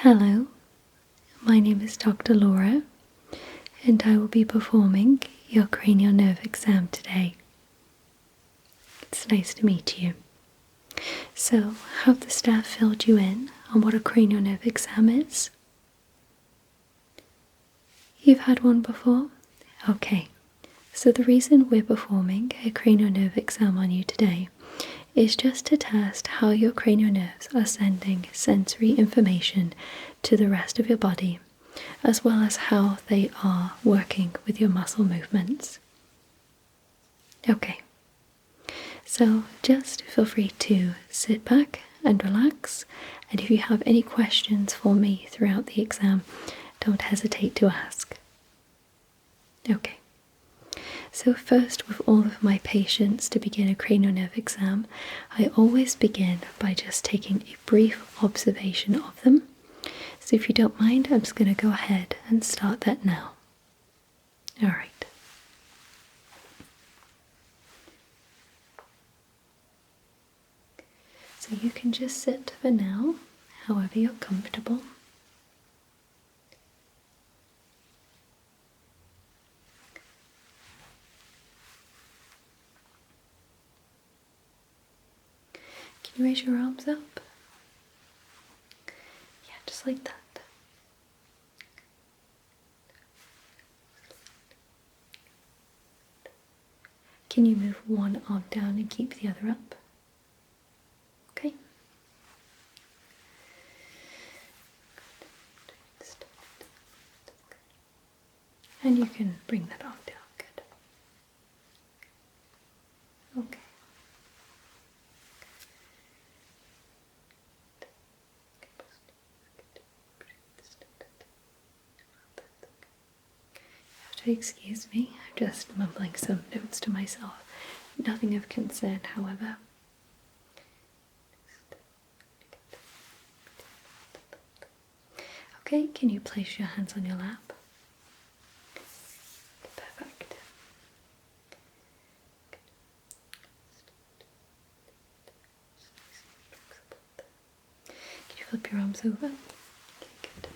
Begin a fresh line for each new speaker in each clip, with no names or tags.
Hello, my name is Dr. Laura, and I will be performing your cranial nerve exam today. It's nice to meet you. So, have the staff filled you in on what a cranial nerve exam is? You've had one before? Okay. So the reason we're performing a cranial nerve exam on you today is just to test how your cranial nerves are sending sensory information to the rest of your body, as well as how they are working with your muscle movements. Okay, so just feel free to sit back and relax, and if you have any questions for me throughout the exam, don't hesitate to ask. Okay. So first, with all of my patients to begin a cranial nerve exam, I always begin by just taking a brief observation of them. So if you don't mind, I'm just going to go ahead and start that now. Alright. So you can just sit for now, however you're comfortable. Can you raise your arms up? Yeah, just like that. Can you move one arm down and keep the other up? Okay. And you can bring that arm down. Good. Okay. You have to excuse me, I'm just mumbling some notes to myself. Nothing of concern, however. Okay, can you place your hands on your lap? Perfect. Can you flip your arms over? Okay, good.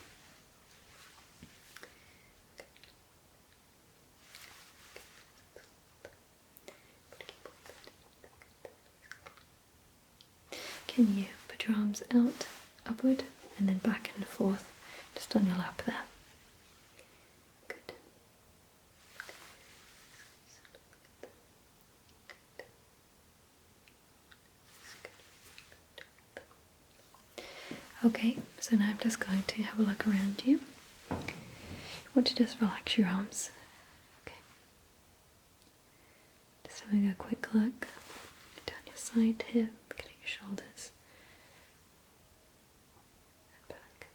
Can you put your arms out, upward, and then back and forth, just on your lap there? Good. Okay, so now I'm just going to have a look around you. I want to just relax your arms. Okay. Just having a quick look down your side hip, getting your shoulders. And back.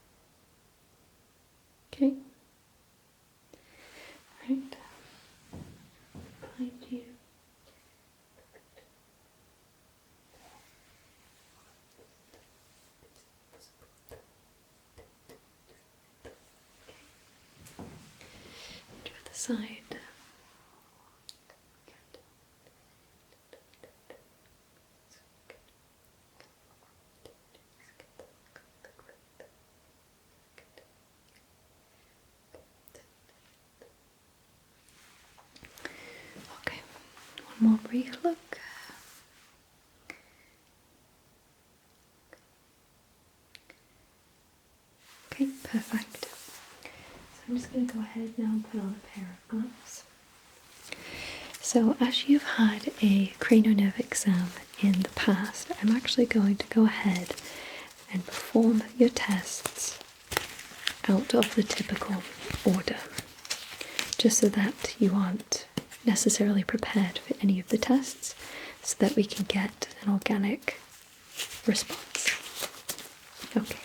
Okay. Right. Behind you. To the side. Okay, one more brief look. Okay, perfect. So I'm just going to go ahead now and put on a pair of gloves. So as you've had a cranial nerve exam in the past, I'm actually going to go ahead and perform your tests out of the typical order, just so that you aren't necessarily prepared for any of the tests, so that we can get an organic response. Okay.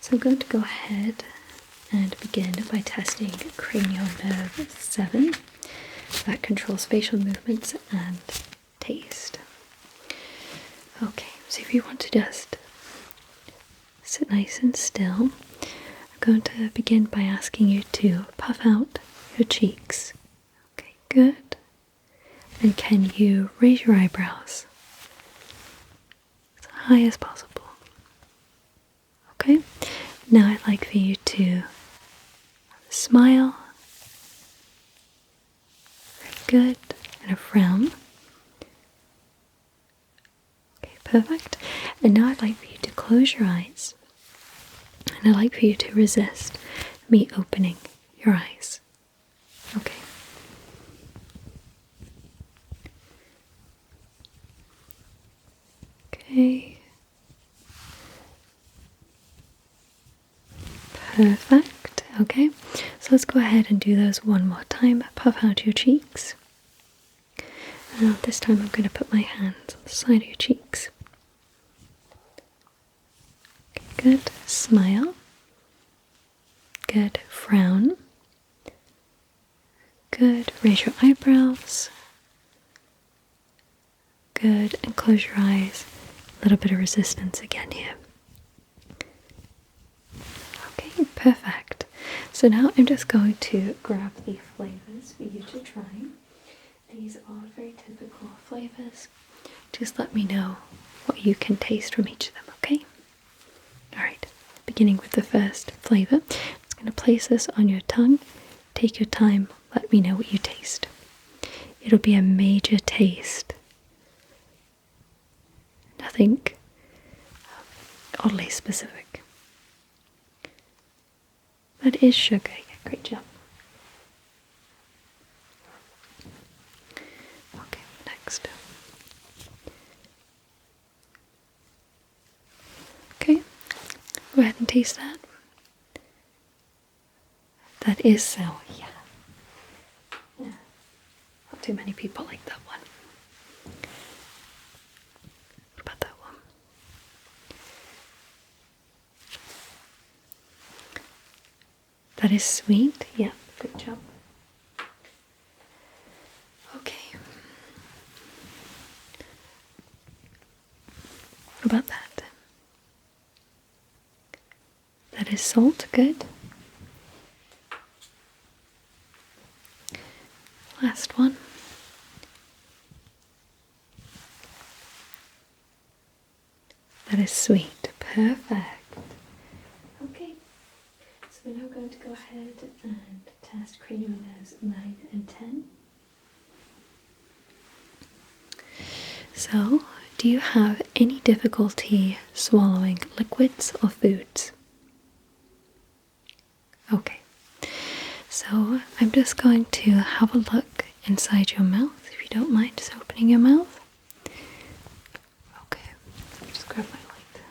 So I'm going to go ahead and begin by testing cranial nerve 7 that controls facial movements and taste. Okay, so if you want to just sit nice and still, I'm going to begin by asking you to puff out your cheeks. Okay, good. And can you raise your eyebrows as high as possible? Okay. Okay, now I'd like for you to smile. Good. And a frown. Okay, perfect. And now I'd like for you to close your eyes. And I'd like for you to resist me opening your eyes. Okay. Okay. Perfect. Okay. So let's go ahead and do those one more time. Puff out your cheeks. Now this time I'm going to put my hands on the side of your cheeks. Okay, good. Smile. Good. Frown. Good. Raise your eyebrows. Good. And close your eyes. A little bit of resistance again here. Okay, perfect. So now I'm just going to grab the flavors for you to try. These are very typical flavors. Just let me know what you can taste from each of them, okay? Alright, beginning with the first flavor. I'm just going to place this on your tongue. Take your time, let me know what you taste. It'll be a major taste. Nothing oddly specific. That is sugar. Yeah, great job. Okay, next. Okay, go ahead and taste that. That is sour, yeah. Not too many people like that one. What about that one? That is sweet, yeah, good job. Okay. What about that? That is salt, good. Last one. That is sweet, perfect. Okay, so we're now going to go ahead and test Cranial nerves 9 and 10. So, do you have any difficulty swallowing liquids or foods? Okay, so I'm just going to have a look inside your mouth, if you don't mind just opening your mouth. Okay, just grab my light.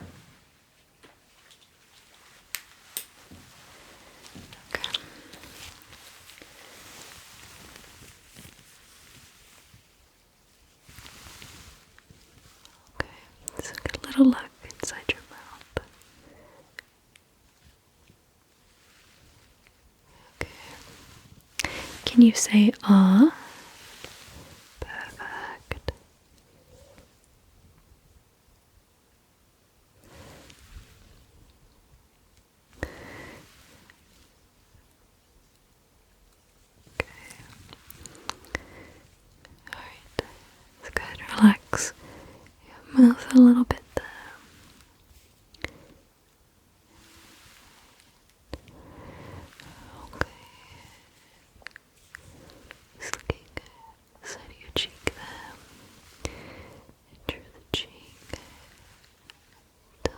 Okay. Okay, let's take a little look inside your mouth. Okay. Can you say ah? Perfect. Okay. Alright. Let's go ahead and relax your mouth a little bit there. Okay. Just looking side of your cheek there. Into the cheek. Tongue.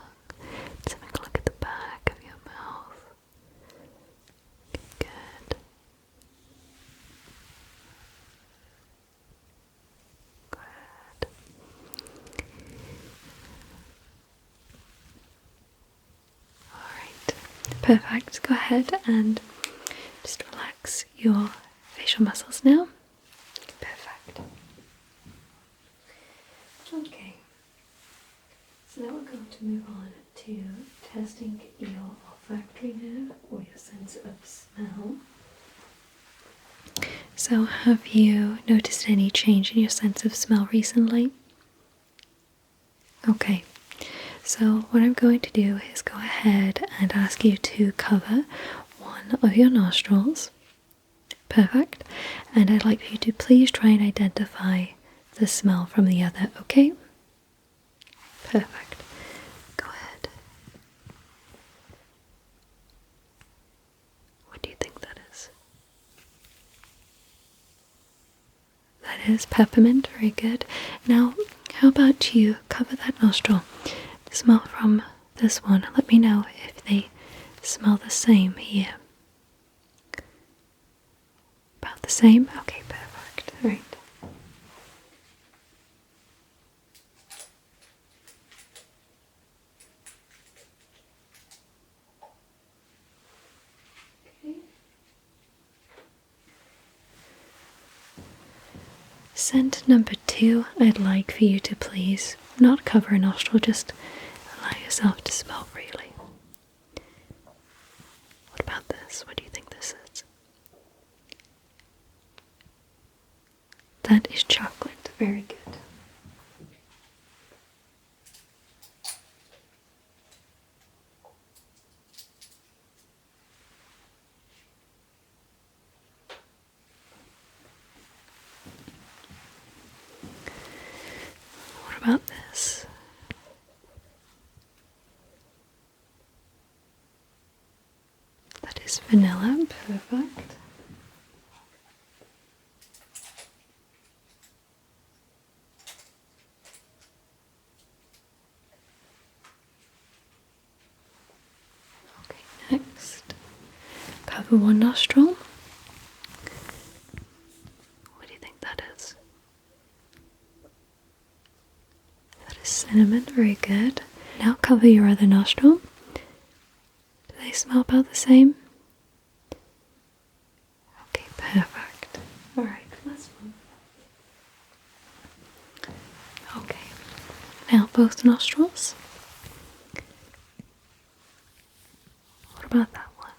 Just having a look at the back of your mouth. Okay, good. Good. Alright, perfect. Go ahead and just relax your facial muscles now. Perfect. Okay, so now we're going to move on to testing your olfactory nerve or your sense of smell. So, have you noticed any change in your sense of smell recently? Okay, so what I'm going to do is go ahead and ask you to cover one of your nostrils. Perfect. And I'd like you to please try and identify the smell from the other, okay? Perfect. Go ahead. That is peppermint, very good. Now, how about you cover that nostril? Smell from this one. Let me know if they smell the same here. About the same? Okay, perfect. Alright. Scent number 2, I'd like for you to please not cover a nostril, just allow yourself to smell freely. What about this? What do you think this is? That is chocolate. Very good. What about this? That is vanilla. Perfect. Okay, next. Cover one nostril. What do you think that is? That is cinnamon. Very good. Now cover your other nostril. Do they smell about the same? Okay, perfect. Alright, last one. Okay. Now both nostrils. What about that one?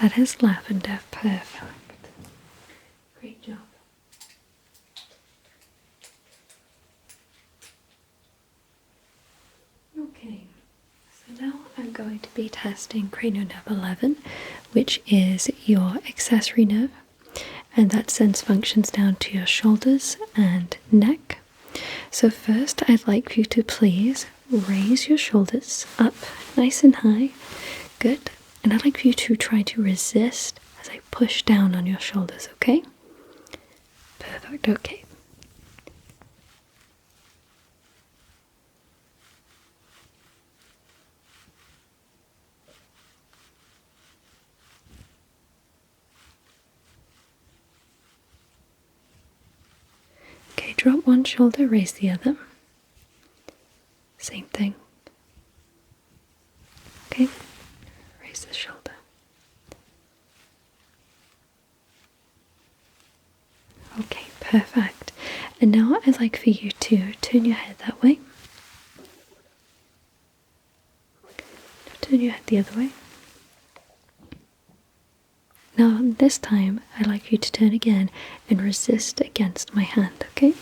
That is lavender. Perfect. Great job. Okay, so now I'm going to be testing cranial nerve 11, which is your accessory nerve, and that sends functions down to your shoulders and neck. So first, I'd like for you to please raise your shoulders up nice and high. Good. And I'd like for you to try to resist as I push down on your shoulders, okay? Perfect, okay. Okay, drop one shoulder, raise the other. Same thing. Okay, raise the shoulder. Okay, perfect. And now I'd like for you to turn your head that way. Turn your head the other way. Now this time I'd like you to turn again and resist against my hand, okay?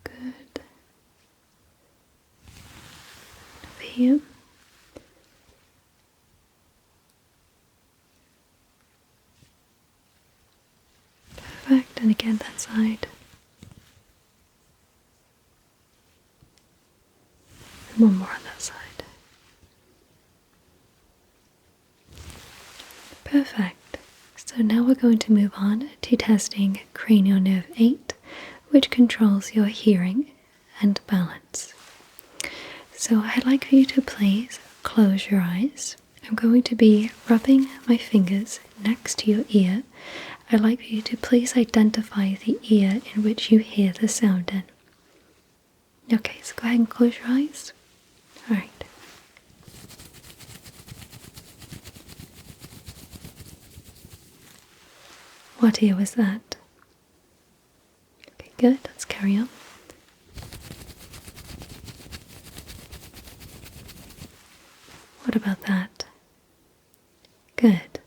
Good. Over here. Perfect, and again that side. And one more on that side. Perfect. So now we're going to move on to testing cranial nerve 8, which controls your hearing and balance. So I'd like for you to please close your eyes. I'm going to be rubbing my fingers next to your ear. I'd like for you to please identify the ear in which you hear the sound in. Okay, so go ahead and close your eyes. Alright. What ear was that? Okay, good. Let's carry on. What about that? Good.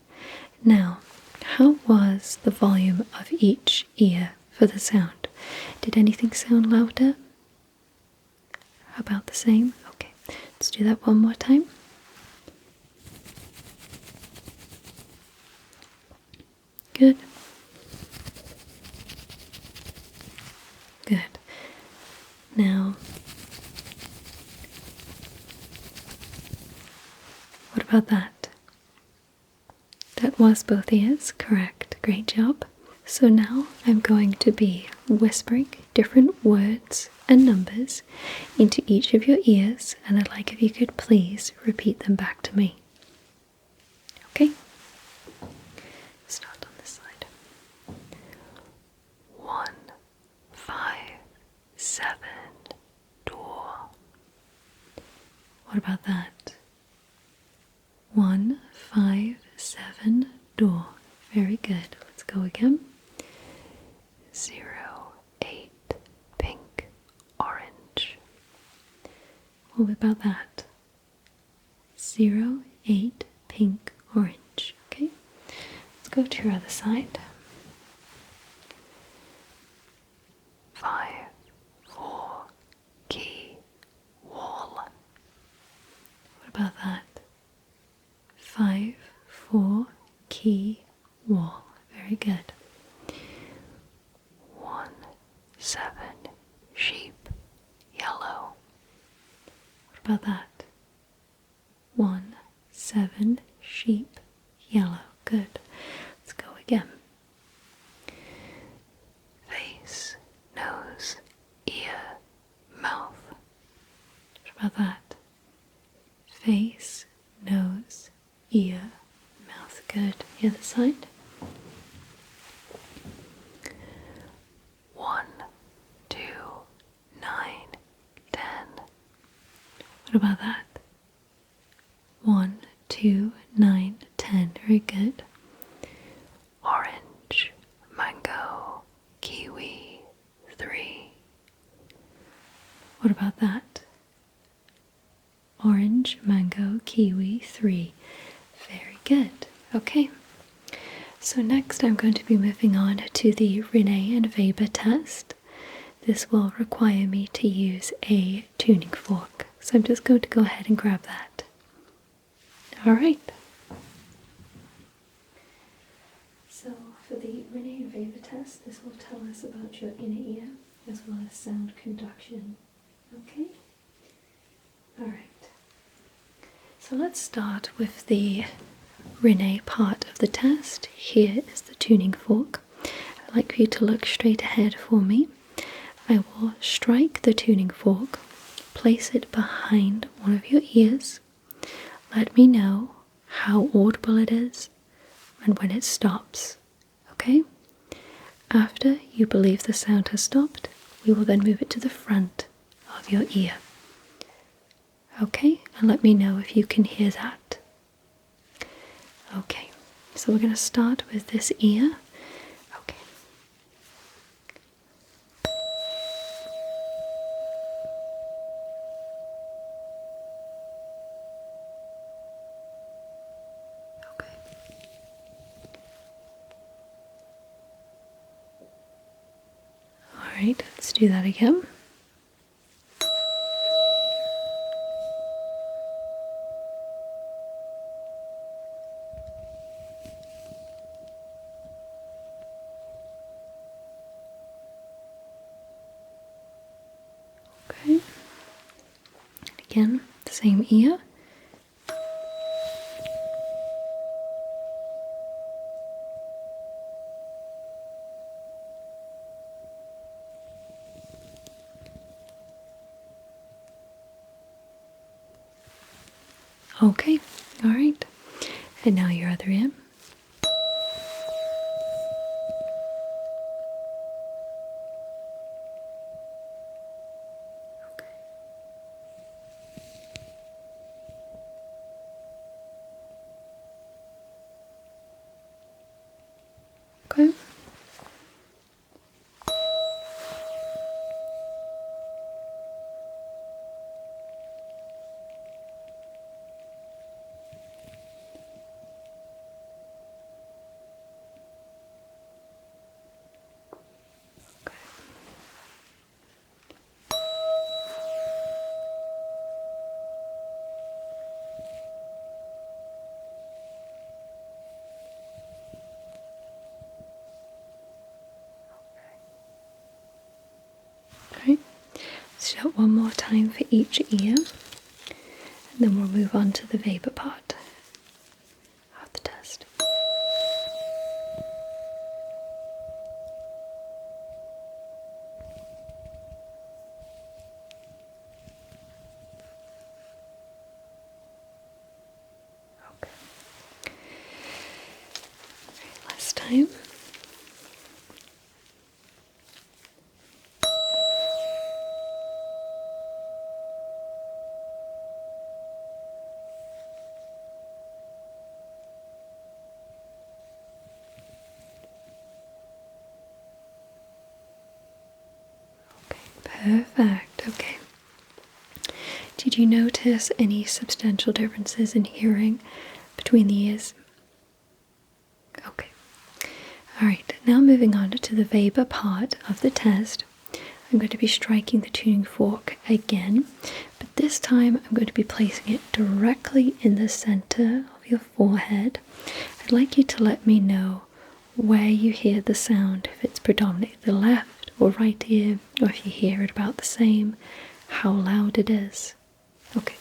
Now, how was the volume of each ear for the sound? Did anything sound louder? About the same? Okay, let's do that one more time. Good. Good. Now, what about that? That was both ears, correct, great job. So now I'm going to be whispering different words and numbers into each of your ears, and I'd like if you could please repeat them back to me. Okay? Start on this side. 1, 5, 7, door. What about that? 1, 5, 7, door. Very good. Let's go again. 0, 8, pink, orange. What about that? 0, 8, pink, orange. Okay. Let's go to your other side. 5, 4, key, wall. What about that? 5, 4, key, wall. Very good. 1, 7, sheep, yellow. What about that? 1, 7, sheep, yellow. Good. Let's go again. Face, nose, ear, mouth. What about that? Face, nose, ear, mouth. Good. The other side. 1, 2, 9, 10. What about that? 1, 2, 9, 10. Very good. Orange, mango, kiwi, 3. What about that? Orange, mango, kiwi, 3. Very good. Okay. So next I'm going to be moving on to the Rene and Weber test. This will require me to use a tuning fork. So I'm just going to go ahead and grab that. Alright. So for the Rene and Weber test, this will tell us about your inner ear as well as sound conduction. Okay? Alright. So let's start with the Rene part of the test. Here is the tuning fork. I'd like for you to look straight ahead for me. I will strike the tuning fork, place it behind one of your ears. Let me know how audible it is and when it stops. Okay? After you believe the sound has stopped, we will then move it to the front of your ear. Okay? And let me know if you can hear that. Okay, so we're going to start with this ear. Okay. Okay. Alright, let's do that again. Okay. And again, the same ear. Okay, alright. And now your other ear. Okay. Okay. Let's do it one more time for each ear, and then we'll move on to the vapor part of the test. time. Perfect. Okay. Did you notice any substantial differences in hearing between the ears? Okay. Alright, now moving on to the Weber part of the test. I'm going to be striking the tuning fork again, but this time I'm going to be placing it directly in the center of your forehead. I'd like you to let me know where you hear the sound, if it's predominantly the left or right ear, or if you hear it about the same, how loud it is. Okay.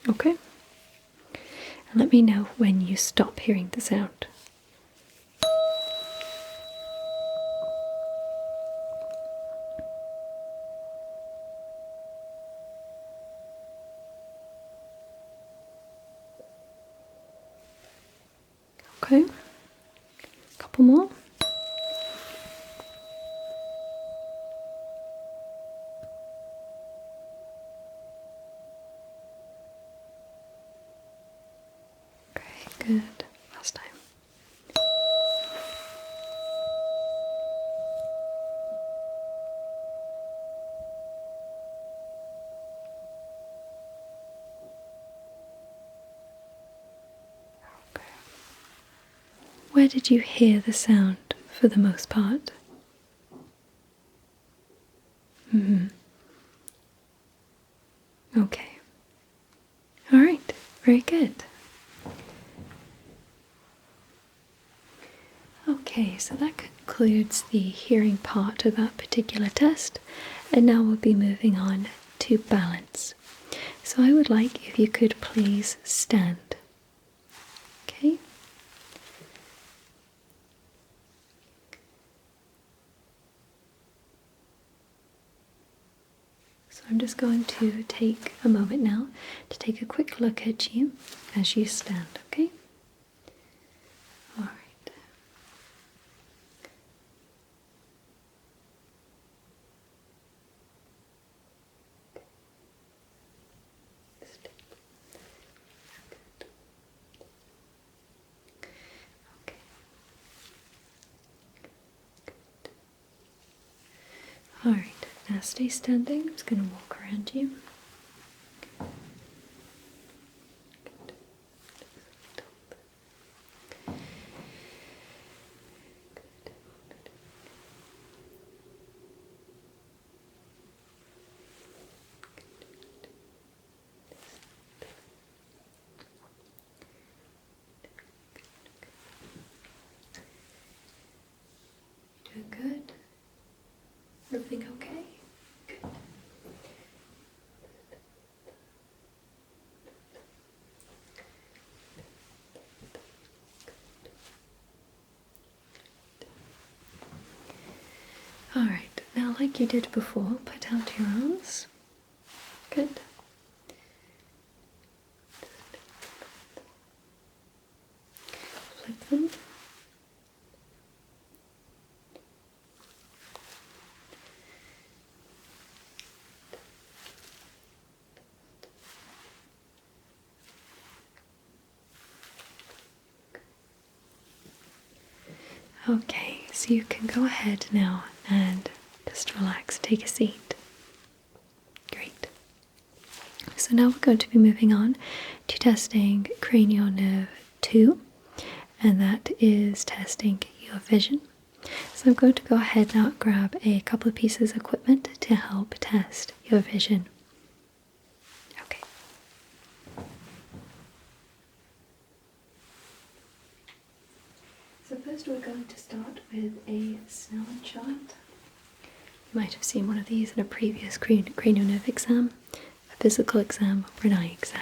Okay. And let me know when you stop hearing the sound. Okay. Couple more. Okay, good. Last time. Okay. Where did you hear the sound for the most part? Okay. All right. Very good. Okay, so that concludes the hearing part of that particular test, and now we'll be moving on to balance. So I would like if you could please stand. Okay? So I'm just going to take a moment now to take a quick look at you as you stand, okay? All right. Okay. All right. Now stay standing. I'm just going to walk around you. Doing good? Everything okay? Good. Alright, now like you did before, put out your arms. Good. Flip them. Okay, so you can go ahead now and just relax, take a seat. Great. So now we're going to be moving on to testing cranial nerve 2, and that is testing your vision. So I'm going to go ahead now and grab a couple of pieces of equipment to help test your vision. Okay. So first we're going to start with a Snellen chart. You might have seen one of these in a previous cranial nerve exam, a physical exam, or an eye exam.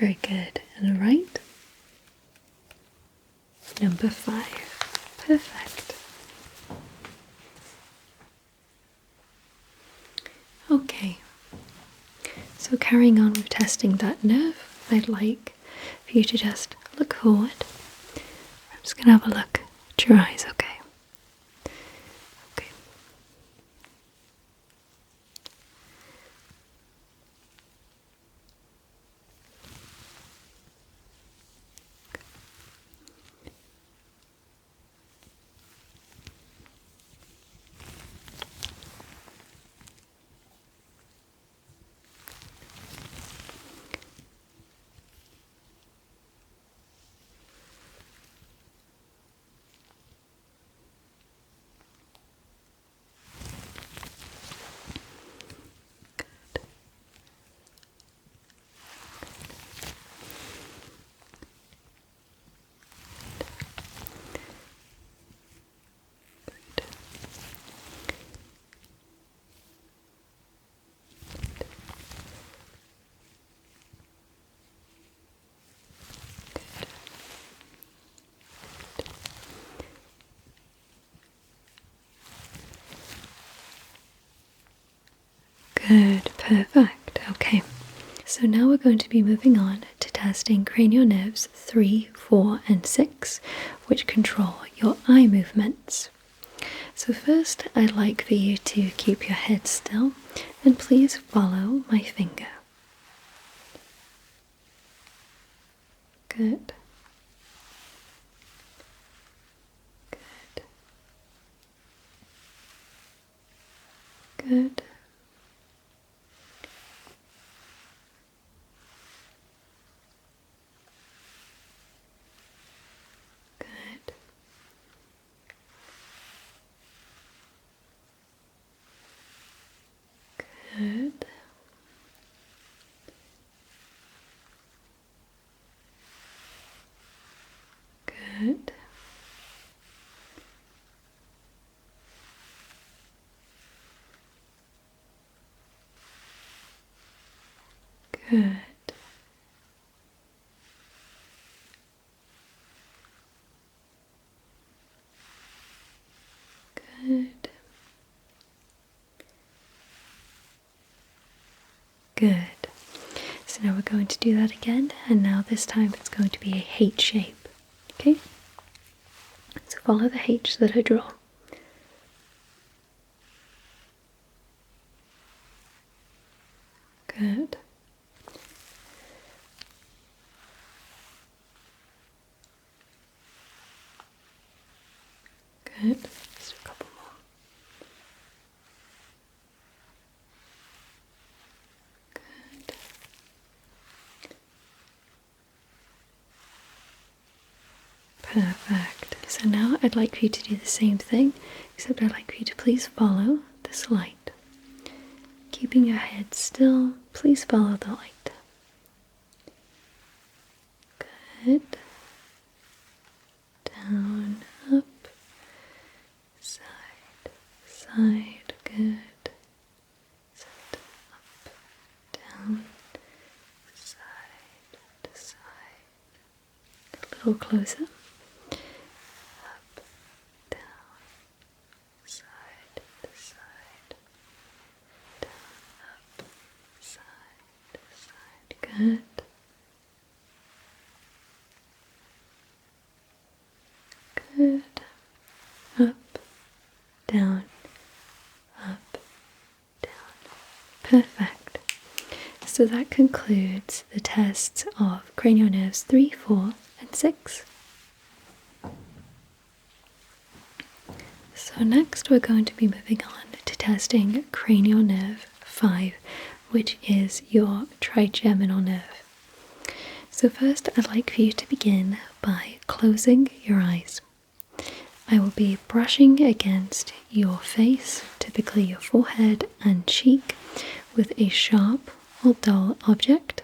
Very good. And the right? Number 5. Perfect. Okay. So carrying on with testing that nerve, I'd like for you to just look forward. I'm just going to have a look at your eyes, okay? Okay. Good, perfect. Okay, so now we're going to be moving on to testing cranial nerves 3, 4, and 6, which control your eye movements. So first, I'd like for you to keep your head still and please follow my finger. Good. Good. Good. Good. Good. Good. Good. Good. Good. So now we're going to do that again, and now this time it's going to be a H shape. Okay? So follow the H that I draw. Good. Good. Just a couple more. Good. Perfect. So now I'd like for you to do the same thing, except I'd like for you to please follow this light. Keeping your head still, please follow the light. Good. Down, up, side, side, good. Side, up, down, side to side. A little closer. Up, down, side to side. Down, up, side to side. Good. Good. Up, down, up, down. Perfect. So that concludes the tests of cranial nerves 3, 4, and 6. So next we're going to be moving on to testing cranial nerve 5, which is your trigeminal nerve. So first I'd like for you to begin by closing your eyes. I will be brushing against your face, typically your forehead and cheek, with a sharp or dull object.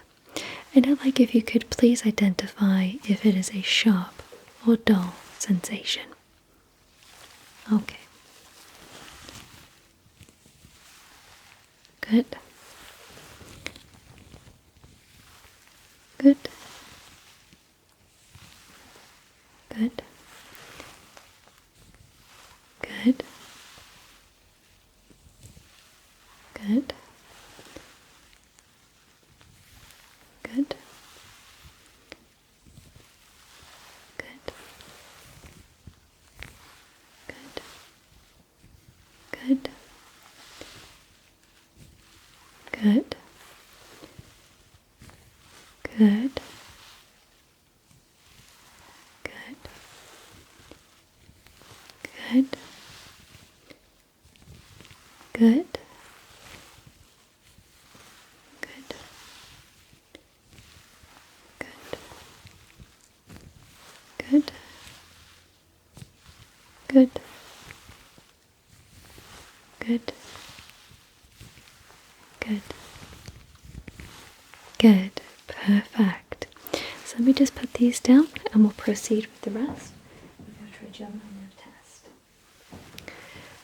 And I'd like if you could please identify if it is a sharp or dull sensation. Okay. Good. Good. Good. Good. Good. Good. Good. Good. Good. Good. Good. Good. Good. Good. Good. Good. Good. Good. Good. Good. Perfect. So let me just put these down and we'll proceed with the rest of your trigeminal nerve test.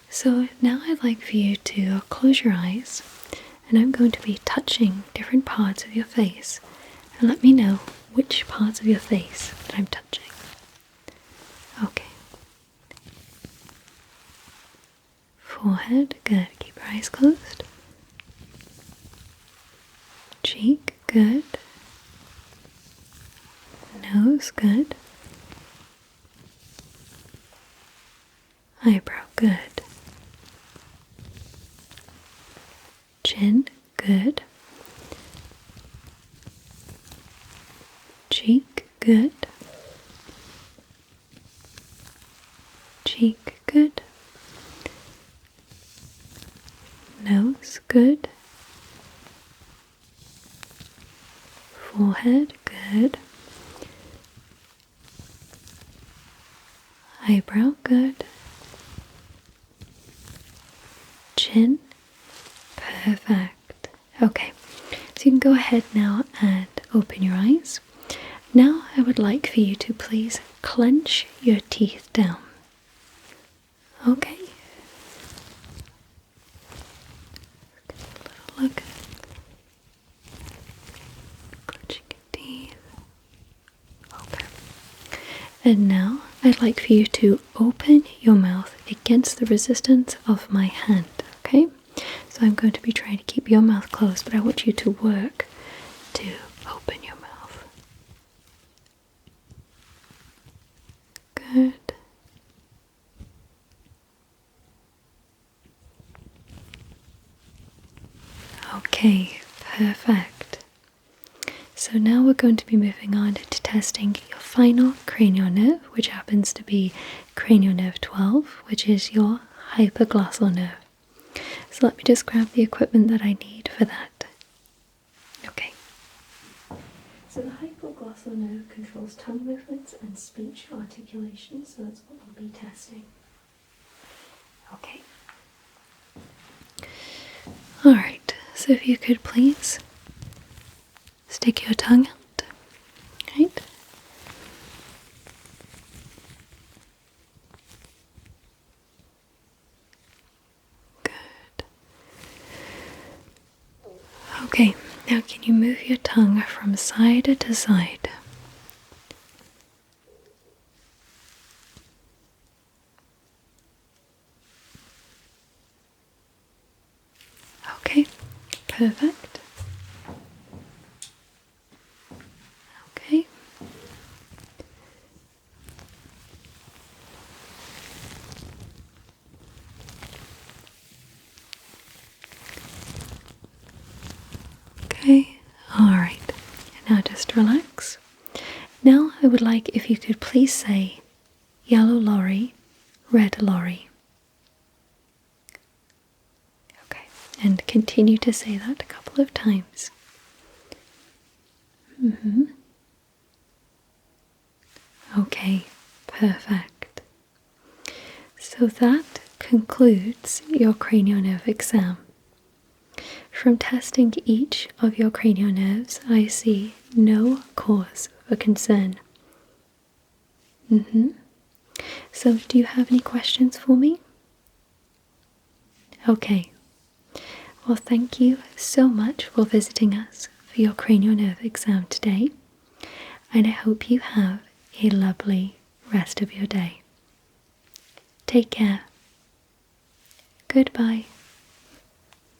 So now I'd like for you to close your eyes, and I'm going to be touching different parts of your face, and let me know which parts of your face that I'm touching. Okay. Forehead, good. Keep your eyes closed. Cheek, good. Nose, good. Eyebrow, good. Chin, good. Cheek, good. Cheek, good. Nose, good. Forehead, good. Eyebrow, good. Chin, perfect. Okay, so you can go ahead now and open your eyes. Now I would like for you to please clench your teeth down. Okay. Look. Clenching your teeth. Okay. And now I'd like for you to open your mouth against the resistance of my hand, okay? So I'm going to be trying to keep your mouth closed, but I want you to work to open your mouth. Good. Okay, perfect. So now we're going to be moving on to testing your final cranial nerve, which happens to be cranial nerve 12, which is your hypoglossal nerve. So let me just grab the equipment that I need for that. Okay. So the hypoglossal nerve controls tongue movements and speech articulation, so that's what we'll be testing. Okay. Alright, so if you could please stick your tongue out, right? Good. Okay, now can you move your tongue from side to side? Okay, perfect. Okay. Okay, alright. Now just relax. Now I would like if you could please say yellow lorry, red lorry. Okay, and continue to say that a couple of times. Okay, perfect. So that concludes your cranial nerve exam. From testing each of your cranial nerves, I see no cause for concern. So, do you have any questions for me? Okay. Well, thank you so much for visiting us for your cranial nerve exam today. and I hope you have a lovely rest of your day. Take care. Goodbye.